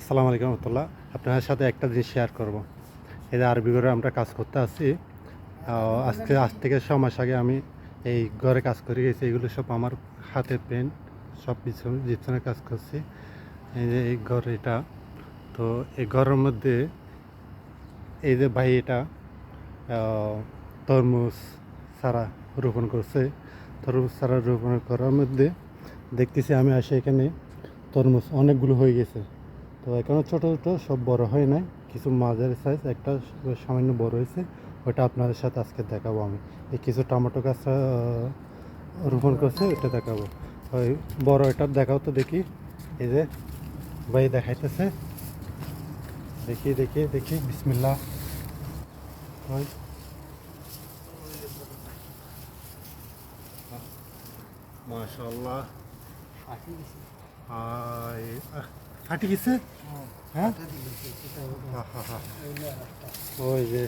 আসসালামু আলাইকুম রহমতুল্লাহ। আপনার সাথে একটা জিনিস শেয়ার করব। এই যে আরবি ঘরে আমরা কাজ করতে আসছি। আজ থেকে 6 মাস আগে আমি এই ঘরে কাজ করে গেছি। এগুলো সব আমার হাতের পেন, সব জিপসনের কাজ করছি। এই যে এই ঘর এটা, তো এই ঘরের মধ্যে এই যে ভাই এটা তরমুজ চারা রোপণ করছে। তরমুজ চারা রোপণ করার মধ্যে দেখতেছি আমি আসে এখানে তরমুজ অনেকগুলো হয়ে গেছে। তো এখনও ছোটো ছোটো, সব বড় হয় নাই, কিছু মাঝারি সাইজ, একটা সামান্য বড় হয়েছে। ওটা আপনাদের সাথে আজকে দেখাবো। আমি এই কিছু টমেটো গাছ রোপণ করছে, ওটা দেখাবো। ওই বড় এটা দেখাও তো দেখি। এই যে ভাই দেখাইতেছে, দেখি দেখি দেখি, বিসমিল্লাহ। ওই মাশাআল্লাহ, ফাটি গেছে। হ্যাঁ, ওই যে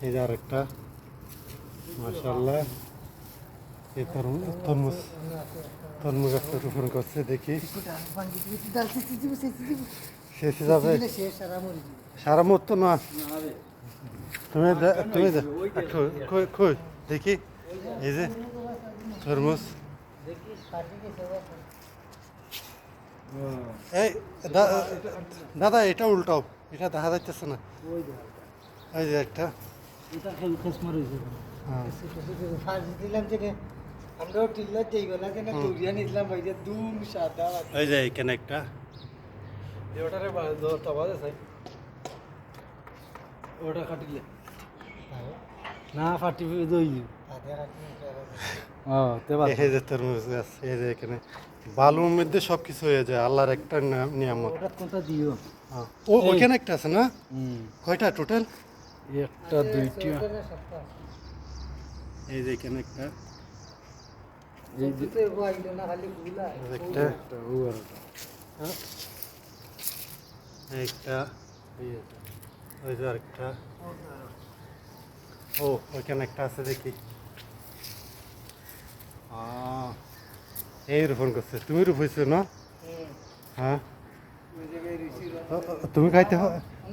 এই যে আরেকটা, মাশাআল্লাহ। এই তরমুজ তরমুজ একটা রোপণ করছে, দেখি শেষে যাবে। সারা মতো না, তুমি তুমি কই দেখি। এই যে তরমুজ, এই দাদা এটা উল্টাও, এটা দেখা যাইতেছে না। এই যে একটা, হ্যাঁ, এই যে এখানে একটা, ওটা কাটিলে না ফাটি দই এই যে তরমুজ গাছ, এই যে এখানে বালুর মধ্যে সব কিছু হয়ে যায়, আল্লাহর একটা নিয়ামত। কোনটা দিও ওইখানে একটা আছে না? কয়টা টোটাল? একটা দুইটা এই যে এখানে একটা, একটা, একটা, ওই যে আরেকটা। ও ওইখানে একটা আছে, দেখি। এই রোপণ করছে, তুমি রোপাইছো না? হ্যাঁ, তুমি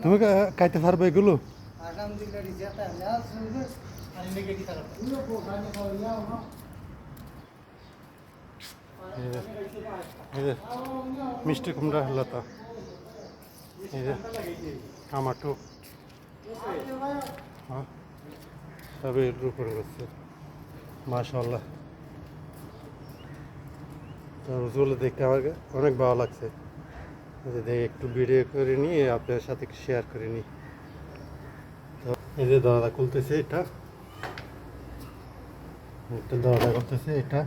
তুমি খাইতে পারবে এগুলো? এই যে মিষ্টি কুমড়া লতা, এই যে টমাটো, হ্যাঁ, সবই রোপণ করছে, মাশাআল্লাহ। তরমুজগুলো দেখতে আমার অনেক ভালো লাগছে। দেখে একটু ভিডিও করে নিয়ে আপনার সাথে শেয়ার করে নিই। তো এই যে দাদা খুলতেছে, এটা একটা দাদা করতেছে, এটা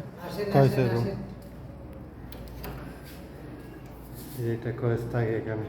কয়েছে রুম, এটা কয়েস থাকে এখানে।